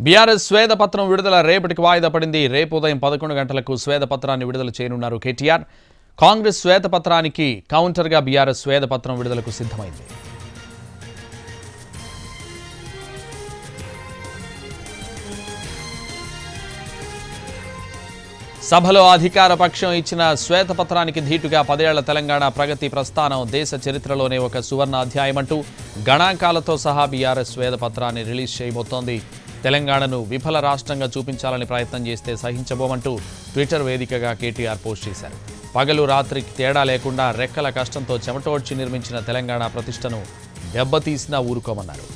BRS శ్వేతపత్రం విడుదల రేపటికి వాయిదా పడింది. రేపు ఉదయం 11 గంటలకు శ్వేతపత్రాన్ని విడుదల చేయనున్నారు కేటీఆర్. కాంగ్రెస్ శ్వేతపత్రానికి కౌంటర్గా బీఆర్ఎస్ శ్వేతపత్రం విడుదలకు సిద్ధమైంది. సభలో అధికార పక్షం ఇచ్చిన శ్వేతపత్రానికి ధీటుగా 10 ఏళ్ల తెలంగాణ ప్రగతి ప్రస్థానం దేశ చరిత్రలోనే ఒక సువర్ణ అధ్యాయమంటూ గణాంకాలతో సహా బీఆర్ఎస్ శ్వేతపత్రాన్ని రిలీజ్ చేయబోతోంది. తెలంగాణను విఫల రాష్ట్రంగా చూపించాలని ప్రయత్నం చేస్తే సహించబోమంటూ ట్విట్టర్ వేదికగా కేటీఆర్ పోస్ట్ చేశారు. పగలు రాత్రికి తేడా లేకుండా రెక్కల కష్టంతో చెమటోడ్చి నిర్మించిన తెలంగాణ ప్రతిష్టను దెబ్బతీసినా ఊరుకోమన్నారు.